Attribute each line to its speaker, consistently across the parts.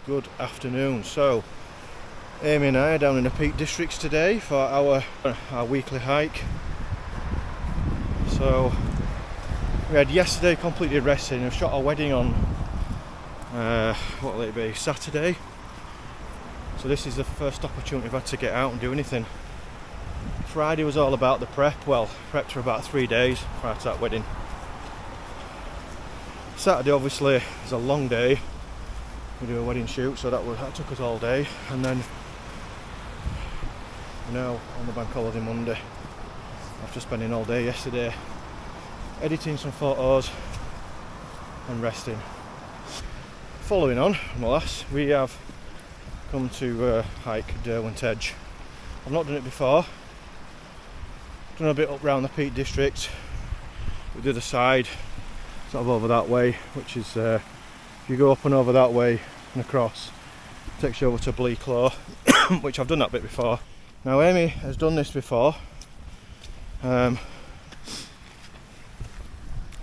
Speaker 1: Good afternoon. So, Aimee and I are down in the Peak Districts today for our weekly hike. So, we had yesterday completely resting. We shot our wedding on, what will it be, Saturday. So this is the first opportunity we've had to get out and do anything. Friday was all about the prep. Well, prepped for about 3 days prior to that wedding. Saturday obviously is a long day. We do a wedding shoot, so that took us all day, and then now on the bank holiday Monday, after spending all day yesterday editing some photos and resting. Following on from the last, we have come to hike Derwent Edge. I've not done it before. Done a bit up round the Peak District. We did a side sort of over that way, which is if you go up and over that way and across, it takes you over to Bleaklow, which I've done that bit before. Now Aimee has done this before. I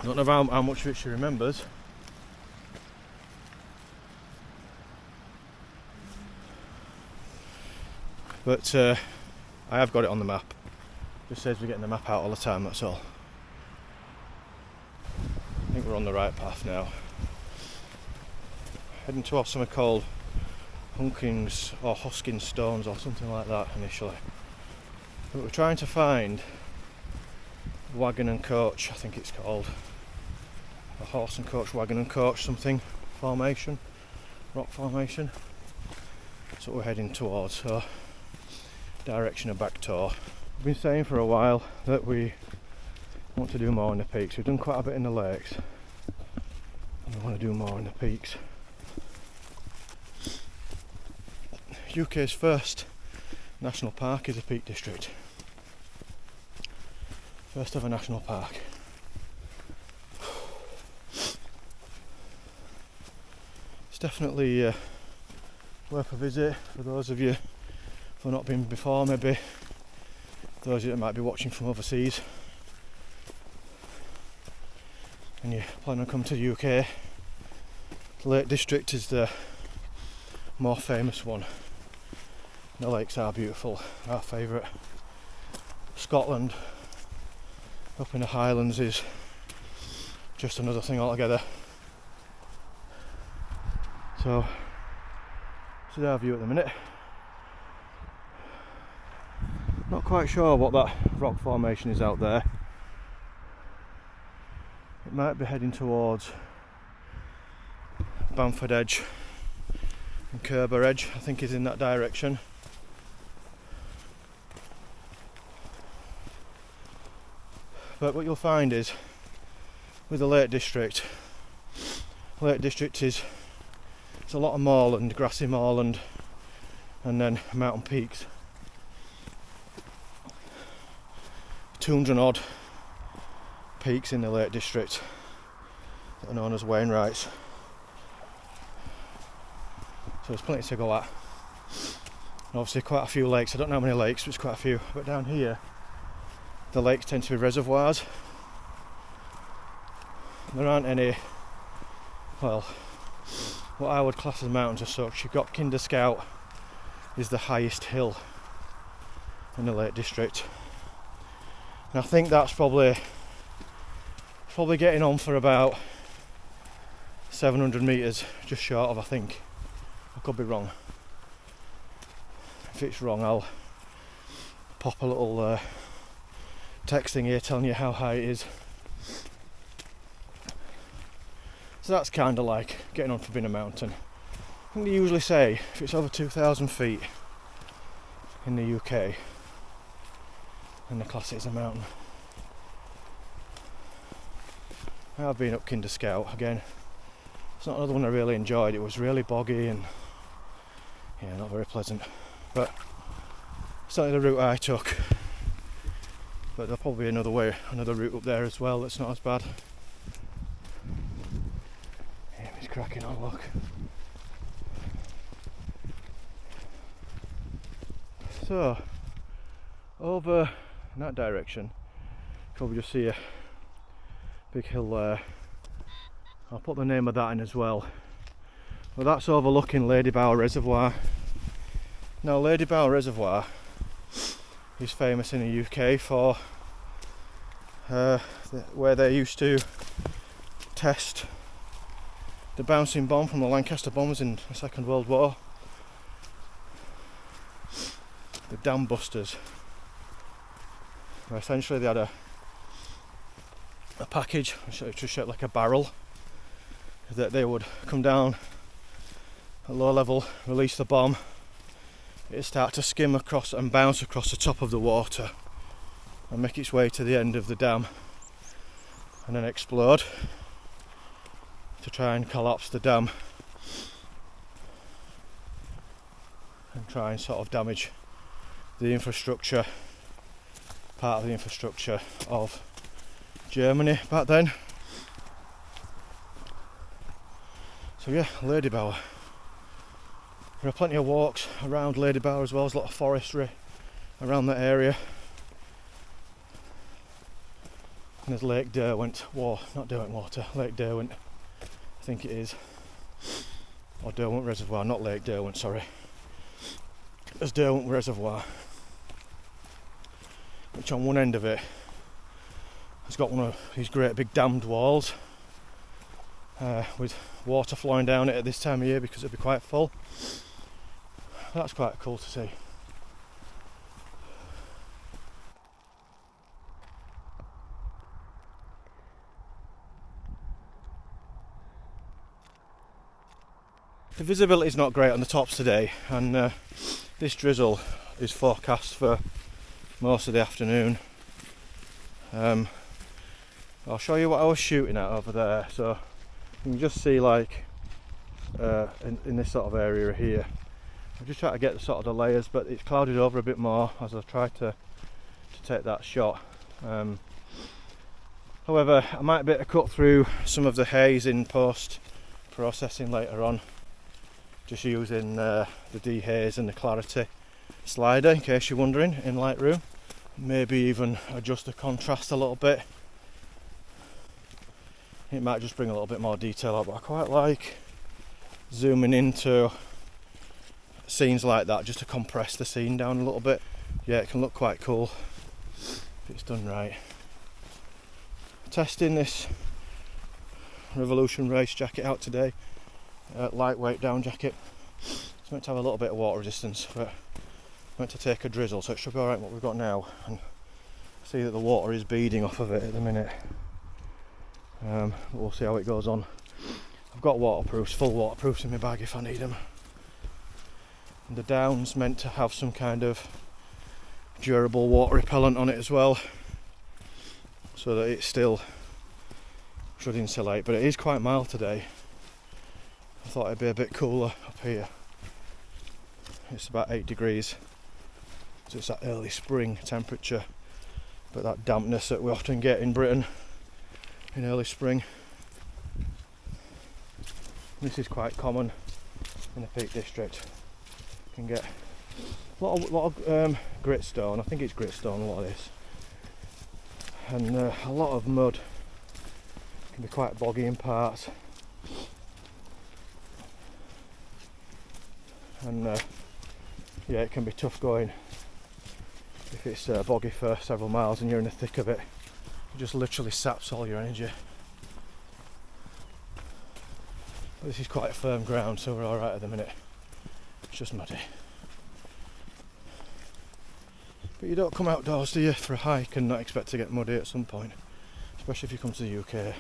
Speaker 1: don't know how much of it she remembers. But I have got it on the map. Just says we're getting the map out all the time, that's all. I think we're on the right path now. Heading towards something called Hunkins or Hoskins Stones or something like that initially. But we're trying to find wagon and coach, I think it's called. A horse and coach, wagon and coach something formation, rock formation. That's what we're heading towards, so direction of back tour. We've been saying for a while that we want to do more in the peaks. We've done quite a bit in the lakes, and we want to do more in the peaks. UK's first national park is a Peak District. First ever national park. It's definitely worth a visit for those of you who have not been before, maybe those of you that might be watching from overseas and you plan on coming to the UK. The Lake District is the more famous one. The lakes are beautiful, our favourite. Scotland, up in the Highlands, is just another thing altogether. So, this is our view at the minute. Not quite sure what that rock formation is out there. It might be heading towards Bamford Edge and Kerber Edge, I think is in that direction. But what you'll find is, with the Lake District is it's a lot of moorland, grassy moorland, and then mountain peaks. 200 odd peaks in the Lake District that are known as Wainwrights. So there's plenty to go at. And obviously quite a few lakes. I don't know how many lakes, but it's quite a few. But down here, the lakes tend to be reservoirs. There aren't any, well, what I would class as mountains as such. You've got Kinder Scout is the highest hill in the Lake District. And I think that's probably getting on for about 700 metres, just short of, I think. I could be wrong. If it's wrong, I'll pop a little text thing here telling you how high it is. So that's kind of like getting on for being a mountain. I think they usually say if it's over 2,000 feet in the UK, then they class it as a mountain. I have been up Kinder Scout again. It's not another one I really enjoyed. It was really boggy and yeah, not very pleasant. But certainly the route I took. But there'll probably be another route up there as well that's not as bad. Yeah, it's cracking on, look. So, over in that direction, probably just see a big hill there. I'll put the name of that in as well. Well, that's overlooking Lady Bower Reservoir. Now, Lady Bower Reservoir is famous in the UK for where they used to test the bouncing bomb from the Lancaster bombers in the Second World War. The dam busters. Where essentially they had a package which was shaped like a barrel that they would come down at low level, release the bomb, it'd start to skim across and bounce across the top of the water and make its way to the end of the dam and then explode to try and collapse the dam and try and sort of damage the infrastructure, part of the infrastructure of Germany back then. So yeah, Lady Bower. There are plenty of walks around Lady Bower as well. There's a lot of forestry around that area. And there's Lake Derwent, not Derwent Water, Lake Derwent, I think it is. Or Derwent Reservoir, not Lake Derwent, sorry. There's Derwent Reservoir, which on one end of it has got one of these great big dammed walls with water flowing down it at this time of year because it'll be quite full. That's quite cool to see. The visibility is not great on the tops today, and this drizzle is forecast for most of the afternoon. I'll show you what I was shooting at over there. So you can just see, like, in this sort of area here, I'm just trying to get the sort of the layers, but it's clouded over a bit more as I try to take that shot. However, I might be able to cut through some of the haze in post processing later on, just using the dehaze and the clarity slider, in case you're wondering, in Lightroom. Maybe even adjust the contrast a little bit. It might just bring a little bit more detail out, but I quite like zooming into scenes like that just to compress the scene down a little bit. Yeah, it can look quite cool if it's done right. Testing this Revolution Race jacket out today, lightweight down jacket. It's meant to have a little bit of water resistance, but meant to take a drizzle, so it should be alright what we've got now. And see that the water is beading off of it at the minute. We'll see how it goes on. I've got waterproofs, full waterproofs in my bag if I need them. And the down's meant to have some kind of durable water repellent on it as well, so that it still should insulate, but it is quite mild today. I thought it'd be a bit cooler up here. It's about 8 degrees, so it's that early spring temperature, but that dampness that we often get in Britain in early spring. This is quite common in the Peak District. You can get a lot of gritstone. I think it's gritstone, a lot of this, and a lot of mud. It can be quite boggy in parts, and yeah, it can be tough going if it's boggy for several miles and you're in the thick of it. It just literally saps all your energy. But this is quite firm ground, so we're alright at the minute. It's just muddy. But you don't come outdoors, do you, for a hike and not expect to get muddy at some point, especially if you come to the UK.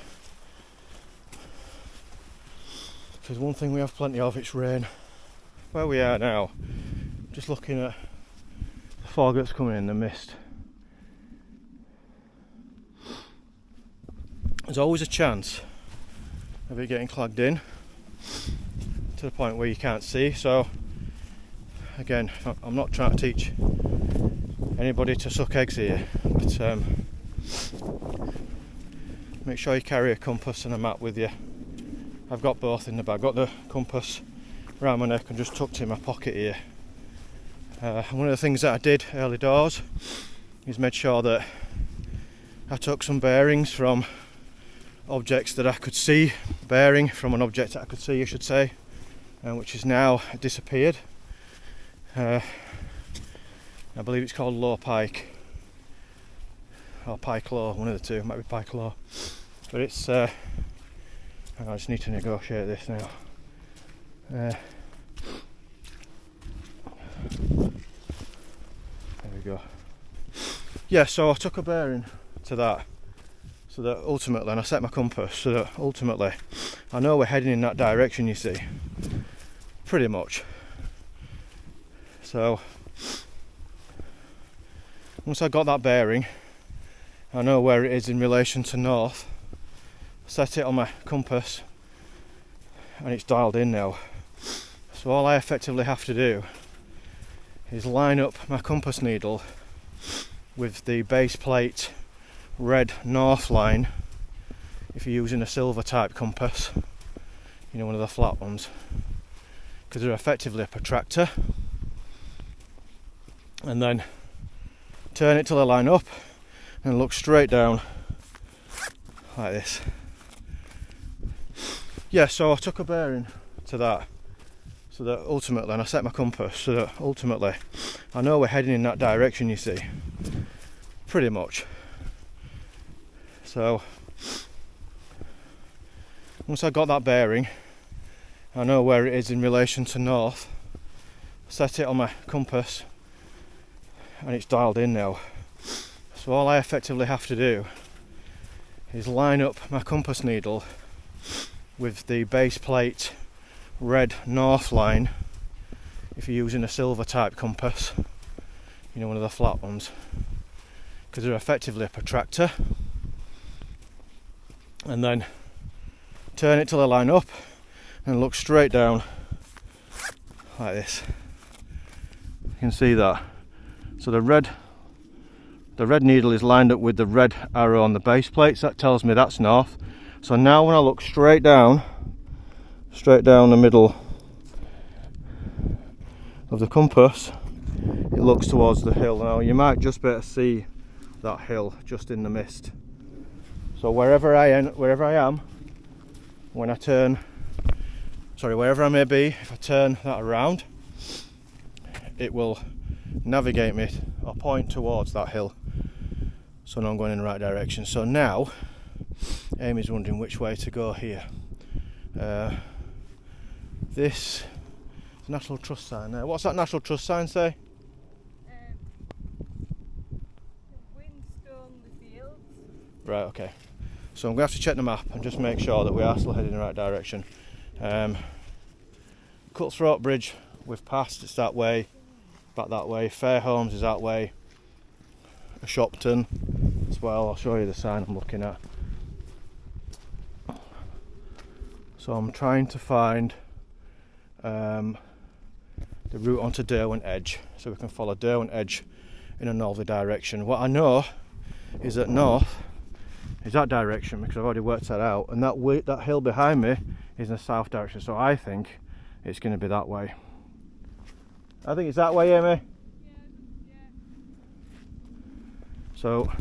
Speaker 1: Because one thing we have plenty of, it's rain. Where we are now, just looking at the fog that's coming in, the mist. There's always a chance of it getting clogged in to the point where you can't see. So again, I'm not trying to teach anybody to suck eggs here, but make sure you carry a compass and a map with you. I've got both in the bag. Got the compass around my neck and just tucked in my pocket here. One of the things that I did early doors is made sure that I took some bearings from objects that I could see, bearing from an object that I could see, I should say. which has now disappeared. I believe it's called Low Pike or Pike Low, one of the two. It might be Pike Low, but it's I just need to negotiate this now. There we go. Yeah, so I took a bearing to that, so that ultimately, and I set my compass so that ultimately I know we're heading in that direction, you see, pretty much. So once I got that bearing, I know where it is in relation to north, set it on my compass, and it's dialed in now. So all I effectively have to do is line up my compass needle with the base plate red north line, if you're using a silver type compass, you know, one of the flat ones, because they're effectively a protractor, and then turn it till they line up and look straight down like this. Yeah, so I took a bearing to that, so that ultimately, and I set my compass so that ultimately I know we're heading in that direction, you see, pretty much. So once I got that bearing, I know where it is in relation to north, set it on my compass, and it's dialed in now. So all I effectively have to do is line up my compass needle with the base plate red north line, if you're using a silver type compass, you know, one of the flat ones, because they're effectively a protractor, and then turn it till they line up and look straight down like this. You can see that. So the red needle is lined up with the red arrow on the base plates. That tells me that's north. So now when I look straight down the middle of the compass, it looks towards the hill. Now you might just be able to see that hill just in the mist. So wherever I am, when I turn, wherever I may be, if I turn that around, it will navigate me or point towards that hill. So now I'm going in the right direction. So now Aimee's wondering which way to go here. This National Trust sign there. What's that National Trust sign say?
Speaker 2: Windstone the Fields.
Speaker 1: Right, okay. So I'm going to have to check the map and just make sure that we are still heading in the right direction. Cutthroat Bridge we've passed, it's that way, back that way. Fairholmes is that way. Shopton as well. I'll show you the sign I'm looking at. So I'm trying to find the route onto Derwent Edge, so we can follow Derwent Edge in a northerly direction. What I know is that north is that direction, because I've already worked that out, and that hill behind me is in the south direction, so I think it's going to be that way. I think it's that way, Aimee.
Speaker 2: Yeah.
Speaker 1: So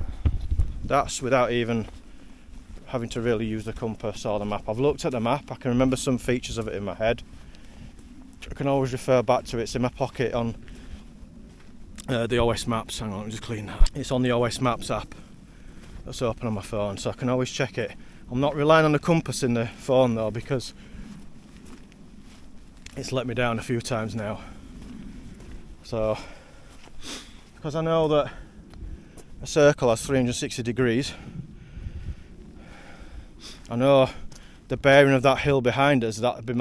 Speaker 1: that's without even having to really use the compass or the map. I've looked at the map, I can remember some features of it in my head. I can always refer back to it. It's in my pocket on the OS Maps. Hang on, let me just clean that. It's on the OS Maps app that's open on my phone, so I can always check it. I'm not relying on the compass in the phone though, because it's let me down a few times now. So, because I know that a circle has 360 degrees, I know the bearing of that hill behind us, that'd be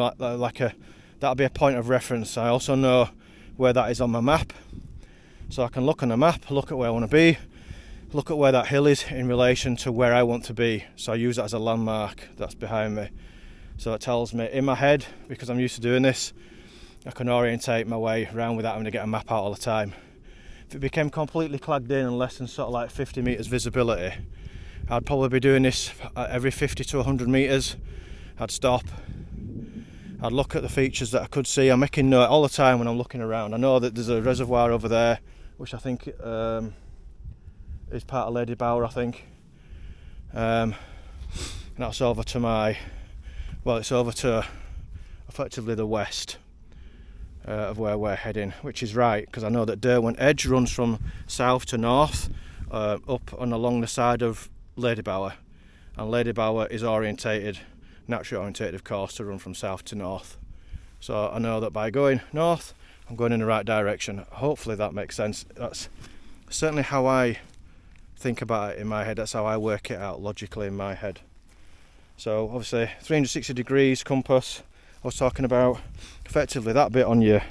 Speaker 1: that'd be a point of reference. I also know where that is on my map, so I can look on the map, look at where I want to be, look at where that hill is in relation to where I want to be. So I use that as a landmark that's behind me. So it tells me in my head, because I'm used to doing this, I can orientate my way around without having to get a map out all the time. If it became completely clagged in and less than sort of like 50 metres visibility, I'd probably be doing this every 50 to 100 metres. I'd stop, I'd look at the features that I could see. I'm making note all the time when I'm looking around. I know that there's a reservoir over there, which I think is part of Lady Bower, I think. And that's over to it's over to effectively the west of where we're heading, which is right, because I know that Derwent Edge runs from south to north, up and along the side of Ladybower, and Ladybower is naturally orientated of course, to run from south to north. So I know that by going north I'm going in the right direction. Hopefully that makes sense. That's certainly how I think about it in my head. That's how I work it out logically in my head. So obviously 360 degrees compass I was talking about. Effectively that bit on your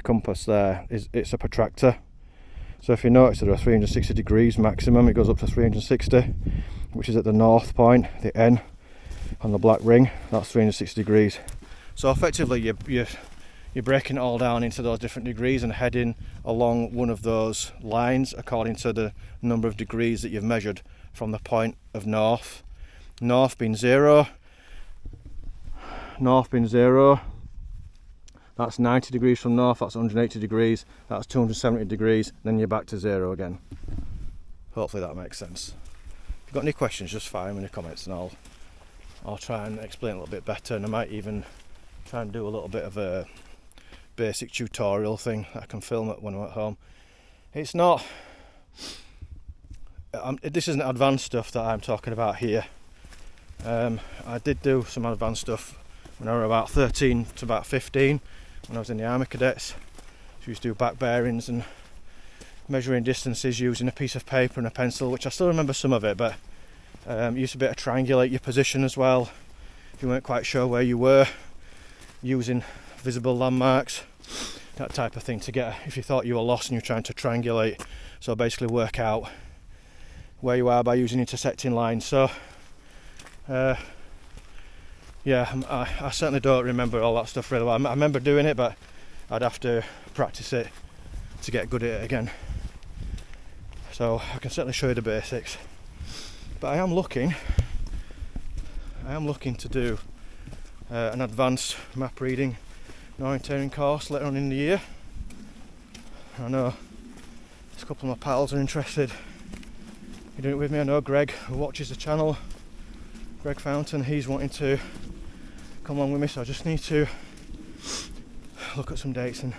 Speaker 1: compass there it's a protractor. So if you notice there are 360 degrees maximum, it goes up to 360, which is at the north point, the N on the black ring. That's 360 degrees. So effectively you're breaking it all down into those different degrees and heading along one of those lines according to the number of degrees that you've measured from the point of north. North being zero, that's 90 degrees from north, that's 180 degrees, that's 270 degrees, then you're back to zero again. Hopefully that makes sense. If you've got any questions, just fire them in the comments and I'll try and explain a little bit better, and I might even try and do a little bit of a basic tutorial thing that I can film it when I'm at home. It's not, this isn't advanced stuff that I'm talking about here. I did do some advanced stuff when I was about 13 to about 15 when I was in the Army Cadets. So I used to do back bearings and measuring distances using a piece of paper and a pencil, which I still remember some of it, but used to be able to triangulate your position as well if you weren't quite sure where you were, using visible landmarks, that type of thing, to get, if you thought you were lost and you're trying to triangulate, so basically work out where you are by using intersecting lines. So yeah, I certainly don't remember all that stuff really well. I remember doing it, but I'd have to practice it to get good at it again. So I can certainly show you the basics. But I am looking to do an advanced map reading and orienteering course later on in the year. I know a couple of my pals are interested in doing it with me. I know Greg, who watches the channel, Greg Fountain, he's wanting to come along with me, so I just need to look at some dates and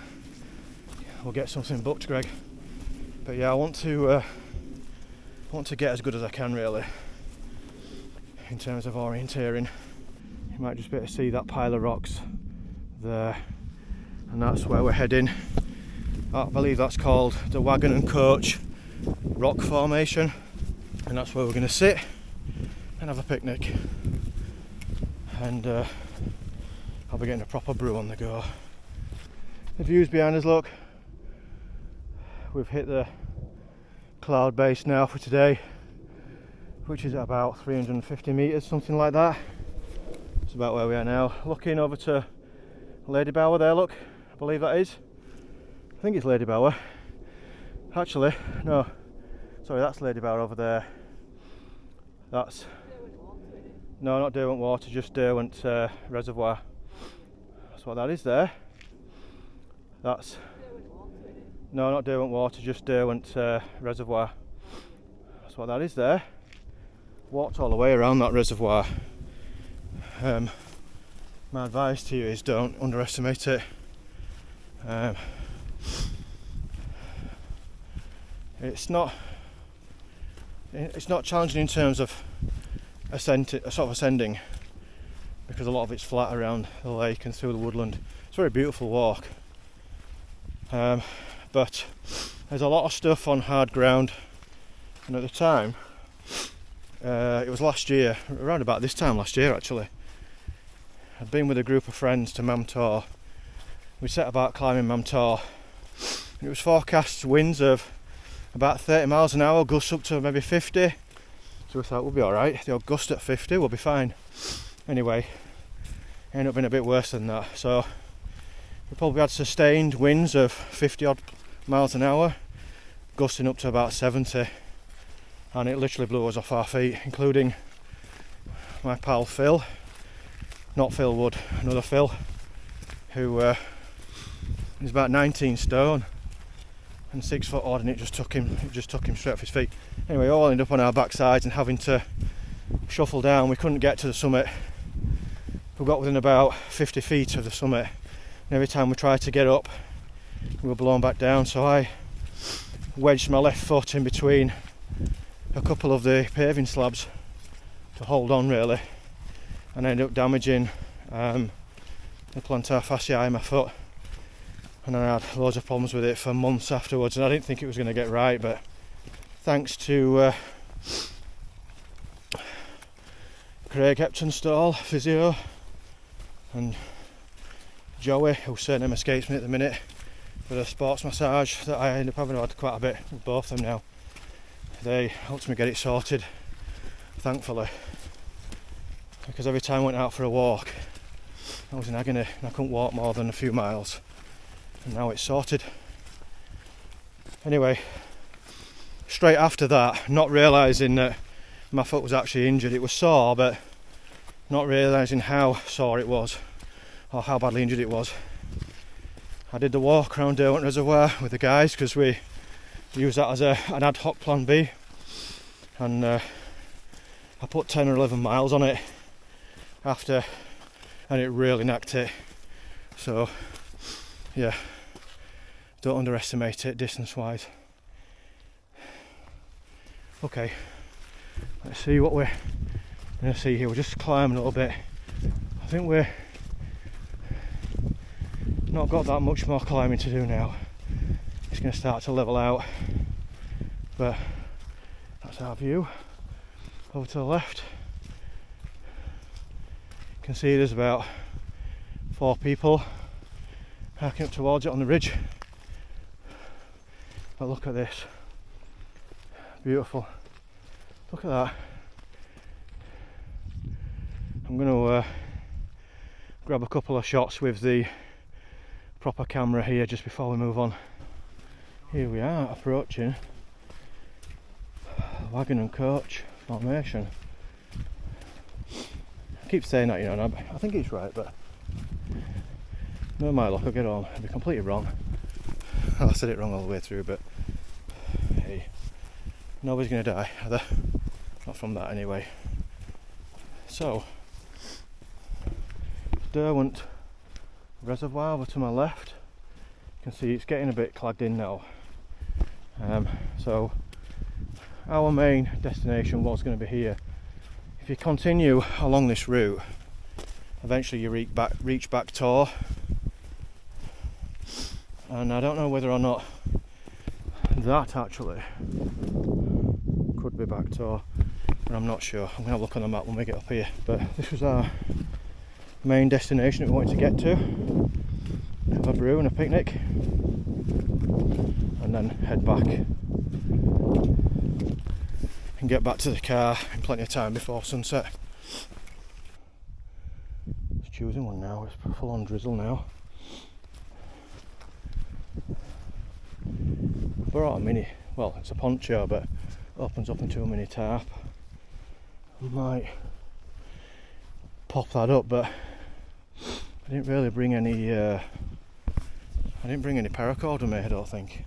Speaker 1: we'll get something booked, Greg. But yeah, I want to get as good as I can really in terms of orienteering. You might just be able to see that pile of rocks there, and that's where we're heading. I believe that's called the Wagon and Coach Rock Formation, and that's where we're going to sit and have a picnic, and I'll be getting a proper brew on the go. The views behind us, look, we've hit the cloud base now for today, which is at about 350 metres, something like that. It's about where we are now. Looking over to Ladybower there, look, I believe that is. I think it's Ladybower. Actually, no, sorry, that's Ladybower over there. That's, no, not Derwent Water, just Derwent Reservoir. That's what that is there. That's, no, not Derwent Water, just Derwent Reservoir. That's what that is there. Walked all the way around that reservoir. My advice to you is don't underestimate it. It's not challenging in terms of ascending, because a lot of it's flat around the lake and through the woodland. It's a very beautiful walk, but there's a lot of stuff on hard ground, and at the time, it was last year, around about this time last year actually, I'd been with a group of friends to Mamtor. We set about climbing Mamtor, and it was forecast winds of about 30 miles an hour, gusts up to maybe 50. So we thought we'll be alright, the odd gust at 50, we'll be fine. Anyway, it ended up being a bit worse than that. So we probably had sustained winds of 50 odd miles an hour, gusting up to about 70. And it literally blew us off our feet, including my pal Phil, not Phil Wood, another Phil, who is about 19 stone and 6 foot odd, and it just took him straight off his feet. Anyway, all ended up on our backsides and having to shuffle down. We couldn't get to the summit we got within about 50 feet of the summit, and every time we tried to get up we were blown back down, so I wedged my left foot in between a couple of the paving slabs to hold on really, and ended up damaging the plantar fasciae in my foot, and I had loads of problems with it for months afterwards, and I didn't think it was going to get right, but thanks to Craig Heptonstall, physio, and Joey, whose surname escapes me at the minute, for the sports massage that I end up having had quite a bit with both of them now. They helped me get it sorted, thankfully, because every time I went out for a walk I was in agony and I couldn't walk more than a few miles, and now it's sorted. Anyway, straight after that, not realising that my foot was actually injured, it was sore, but not realising how sore it was or how badly injured it was, I did the walk around Derwent Reservoir with the guys, because we use that as an ad hoc plan B, and I put 10 or 11 miles on it after, and it really knacked it. So yeah, don't underestimate it distance wise. Okay, let's see what we're going to see here. We're just climbing a little bit. I think we're not got that much more climbing to do now. It's going to start to level out, but that's our view. Over to the left, you can see there's about 4 people hiking up towards it on the ridge. But look at this, beautiful. Look at that. I'm going to grab a couple of shots with the proper camera here just before we move on. Here we are, approaching wagon and coach formation. I keep saying that, you know, and I think it's right, but no, my luck, I'll get on. I'll be completely wrong. I said it wrong all the way through, but hey, nobody's going to die, are they? Not from that anyway. So, Derwent Reservoir over to my left. You can see it's getting a bit clagged in now. So our main destination was going to be here. If you continue along this route, eventually you reach back Tor, and I don't know whether or not that actually could be back Tor, but I'm not sure. I'm going to look on the map when we get up here. But this was our main destination that we wanted to get to. Have a brew and a picnic, and then head back and get back to the car in plenty of time before sunset. Just choosing one now. It's full on drizzle now. Brought a mini, well, it's a poncho, but opens up into a mini tarp. I might pop that up, but I didn't really bring any paracord with me, I don't think.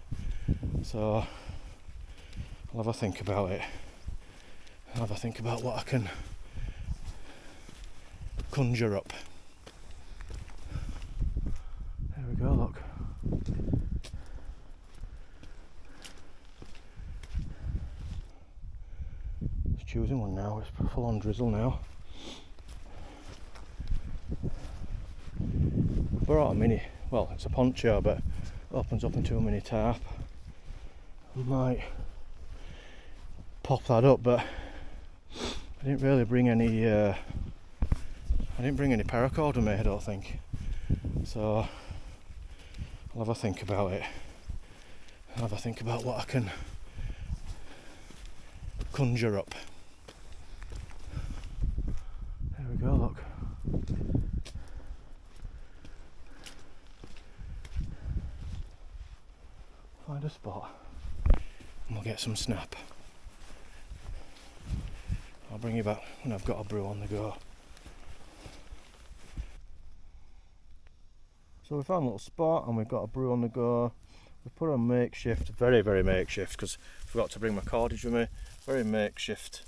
Speaker 1: So I'll have a think about it. I'll have a think about what I can conjure up. There we go, look. Just choosing one now. It's full on drizzle now. Brought a mini, well, it's a poncho, but opens up into a mini tarp. I might pop that up, but I didn't really bring any paracord with me, I don't think. So I'll have a think about it. I'll have a think about what I can conjure up. There we go, look. Find a spot and we'll get some snap. I'll bring you back when I've got a brew on the go. So we found a little spot and we've got a brew on the go. We've put a makeshift, very makeshift, because I forgot to bring my cordage with me, very makeshift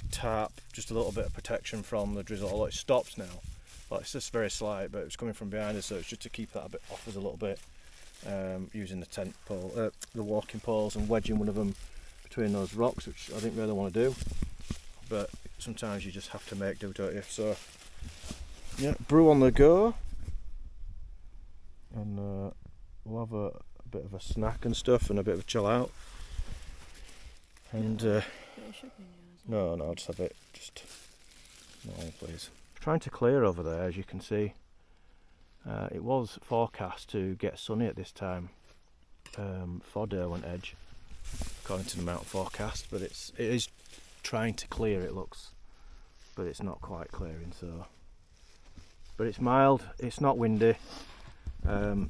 Speaker 1: tarp, just a little bit of protection from the drizzle, although it stops now. Well, it's just very slight, but it was coming from behind us, so it's just to keep that a bit off us a little bit. Using the tent pole, the walking poles, and wedging one of them between those rocks, which I didn't really want to do, but sometimes you just have to make do, don't you? So yeah, brew on the go, and we'll have a bit of a snack and stuff, and a bit of a chill out. And no, I'll just have it just normal, please. Trying to clear over there, as you can see. It was forecast to get sunny at this time for Derwent Edge, according to the mountain forecast, but it is trying to clear, it looks, but it's not quite clearing. So, but it's mild, it's not windy,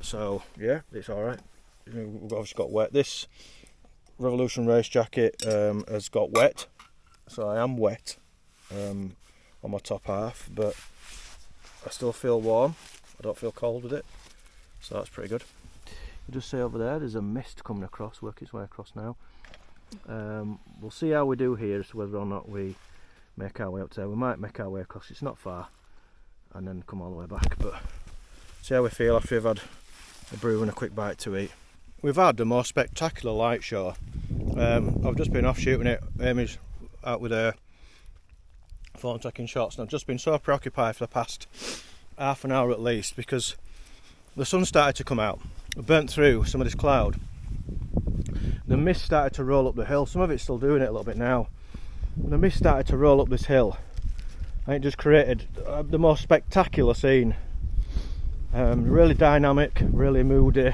Speaker 1: so yeah, it's all right. We've obviously got wet. This Revolution race jacket has got wet, so I am wet on my top half, but I still feel warm. I don't feel cold with it, so that's pretty good. You just see over there's a mist coming across, working its way across now. We'll see how we do here as to whether or not we make our way up there. We might make our way across, it's not far, and then come all the way back, but see how we feel after we've had a brew and a quick bite to eat. We've had the most spectacular light show. I've just been off shooting it. Aimee's out with her phone taking shots, and I've just been so preoccupied for the past half an hour at least, because the sun started to come out. It burnt through some of this cloud. The mist started to roll up the hill. Some of it's still doing it a little bit now. The mist started to roll up this hill, and it just created the most spectacular scene. Really dynamic, really moody,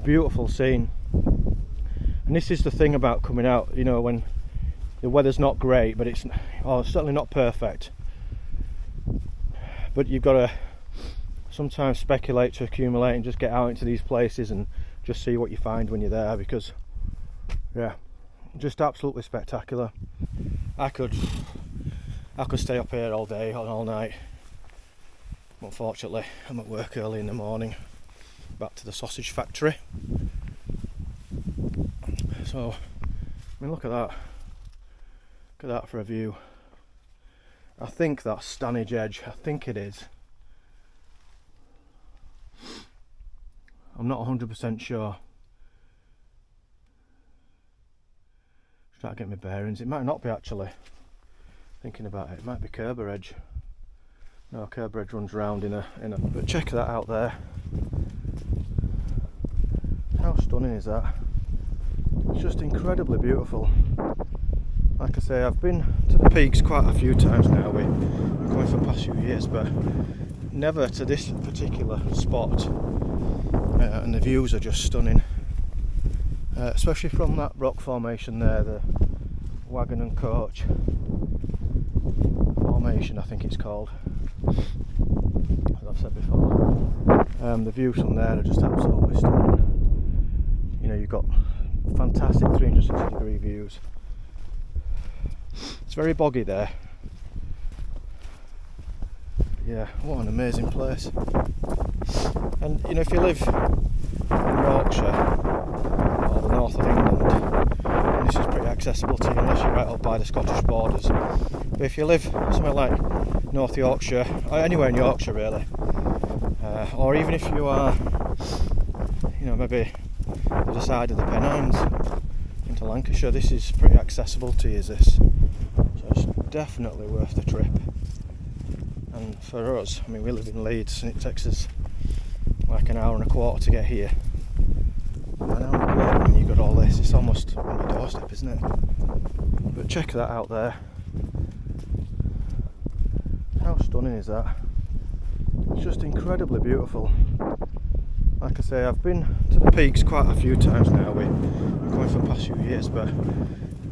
Speaker 1: beautiful scene. And this is the thing about coming out, you know, when the weather's not great, but it's certainly not perfect. But you've got to sometimes speculate to accumulate and just get out into these places and just see what you find when you're there, because yeah, just absolutely spectacular. I could stay up here all day and all night. Unfortunately, I'm at work early in the morning, back to the sausage factory. So, I mean, look at that. Look at that for a view. I think that's Stanage Edge. I think it is. I'm not 100% sure. Just trying to get my bearings. It might not be actually. Thinking about it, it might be Kerber Edge. No, Kerber Edge runs round in a. But check that out there. How stunning is that? It's just incredibly beautiful. Like I say, I've been to the peaks quite a few times now. We're going for the past few years, but never to this particular spot. And the views are just stunning, especially from that rock formation there, the wagon and coach formation, I think it's called, as I've said before. The views from there are just absolutely stunning. You know, you've got fantastic 360 degree views. It's very boggy there. Yeah, what an amazing place. And you know, if you live in Yorkshire or the north of England, this is pretty accessible to you unless you're right up by the Scottish borders. But if you live somewhere like North Yorkshire, or anywhere in Yorkshire really, or even if you are, you know, maybe the other side of the Pennines into Lancashire, this is pretty accessible to you, this. So it's definitely worth the trip. And for us, I mean, we live in Leeds and it takes us like an hour and a quarter to get here. An hour and a quarter when you've got all this, it's almost on your doorstep, isn't it? But check that out there. How stunning is that? It's just incredibly beautiful. Like I say, I've been to the peaks quite a few times now. We're going for the past few years, but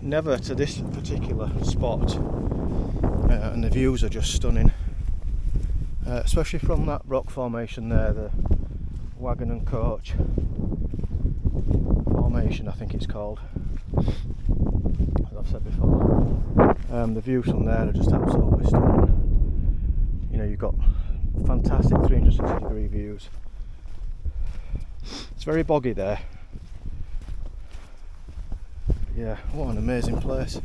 Speaker 1: never to this particular spot. And the views are just stunning. Especially from that rock formation there, the wagon and coach formation, I think it's called, as I've said before. The views from there are just absolutely stunning. You know, you've got fantastic 360 degree views. It's very boggy there. Yeah, what an amazing place.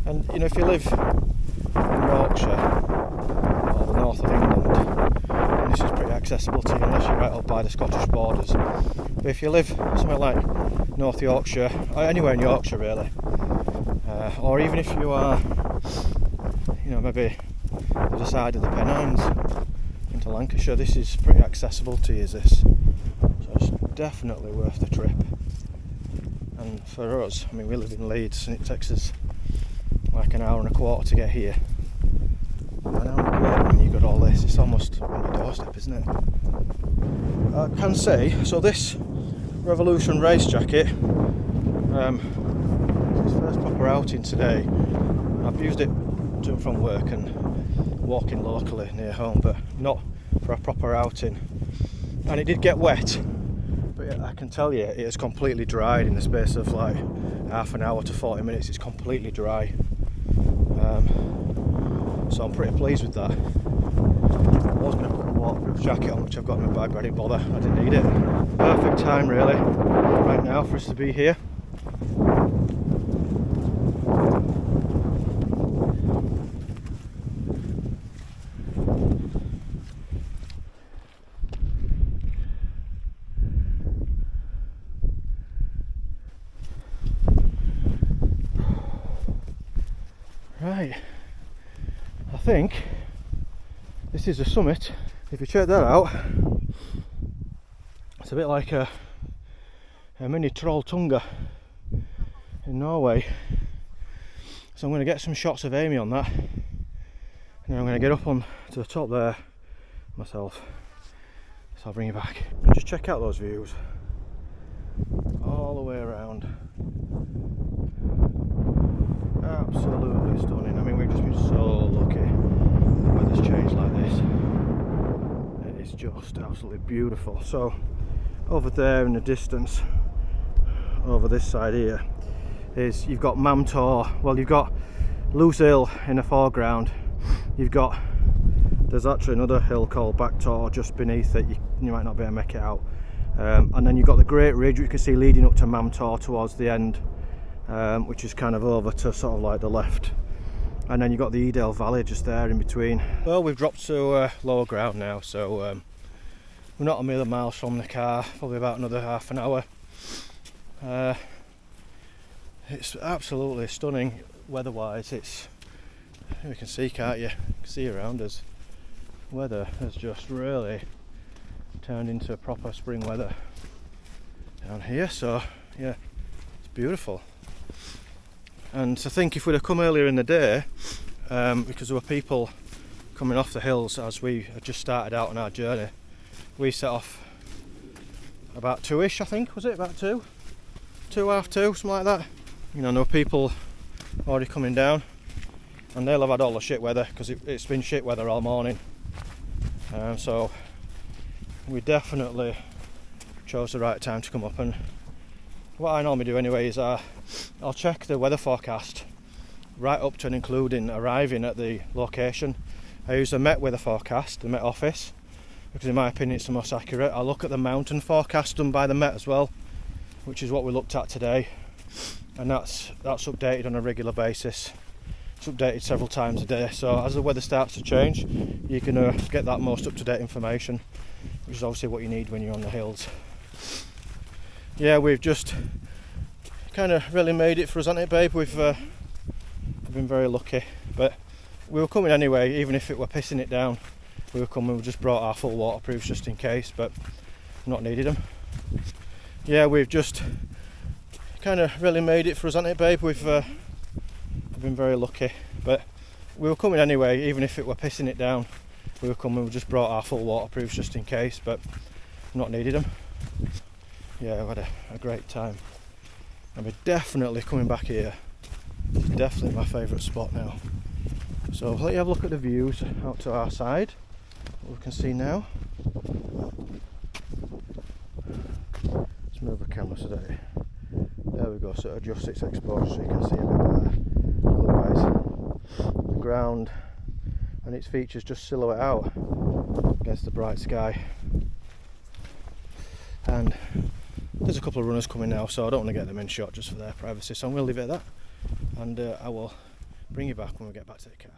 Speaker 1: And you know, if you live in Yorkshire or the north of accessible to you unless you're right up by the Scottish borders. But if you live somewhere like North Yorkshire, or anywhere in Yorkshire really, or even if you are, you know, maybe the other side of the Pennines into Lancashire, this is pretty accessible to you, this. So it's definitely worth the trip. And for us, I mean, we live in Leeds and it takes us like an hour and a quarter to get here. An hour and a quarter when you've got all this, it's almost on your doorstep, isn't it? I can say, so this Revolution race jacket, it's first proper outing today. I've used it to and from work and walking locally near home, but not for a proper outing. And it did get wet, but I can tell you it has completely dried in the space of like half an hour to 40 minutes. It's completely dry. So I'm pretty pleased with that. I was going to put a waterproof jacket on, which I've got in my bag, but I didn't bother. I didn't need it. Perfect time really right now for us to be here. Right, I think this is the summit. If you check that out, it's a bit like a mini Trolltunga in Norway. So I'm going to get some shots of Aimee on that, and then I'm going to get up on to the top there myself. So I'll bring you back and just check out those views all the way around. Absolutely stunning. I mean, we've just been so lucky the weather's changed like this. It is just absolutely beautiful. So over there in the distance, over this side here, is you've got Mamtor. Well, you've got Loose Hill in the foreground. There's actually another hill called Backtor just beneath it. You might not be able to make it out. And then you've got the Great Ridge, which you can see leading up to Mamtor towards the end. Which is kind of over to sort of like the left, and then you've got the Edale Valley just there in between. Well, we've dropped to lower ground now, so we're not a million miles from the car, probably about another half an hour. It's absolutely stunning weather-wise. It's, you can see, can't you? You can see around us. Weather has just really turned into proper spring weather down here, so yeah, it's beautiful. And to think if we'd have come earlier in the day, because there were people coming off the hills as we had just started out on our journey. We set off about 2ish, I think, was it? About 2? 2, half 2, something like that. You know, there were people already coming down, and they'll have had all the shit weather, because it's been shit weather all morning. So we definitely chose the right time to come up, and what I normally do anyway is I'll check the weather forecast right up to and including arriving at the location. I use the Met weather forecast, the Met office, because in my opinion it's the most accurate. I look at the mountain forecast done by the Met as well, which is what we looked at today, and that's updated on a regular basis. It's updated several times a day, so as the weather starts to change, you can get that most up-to-date information, which is obviously what you need when you're on the hills. Yeah, we've just kind of really made it for us, hasn't it, babe? We've been very lucky, but we were coming anyway. Even if it were pissing it down, we were coming. We just brought our full waterproofs just in case, but not needed them. Yeah, we've just kind of really made it for us, hasn't it, babe? We've been very lucky, but we were coming anyway. Even if it were pissing it down, we were coming. We just brought our full waterproofs just in case, but not needed them. Yeah, I've had a great time. And we're definitely coming back here. It's definitely my favourite spot now. So I'll let you have a look at the views out to our side, what we can see now. Let's move the camera so that there we go, so it adjusts its exposure so you can see a bit better. Otherwise, the ground and its features just silhouette out against the bright sky. And there's a couple of runners coming now, so I don't want to get them in shot just for their privacy, so I'm going to leave it at that, and I will bring you back when we get back to the car.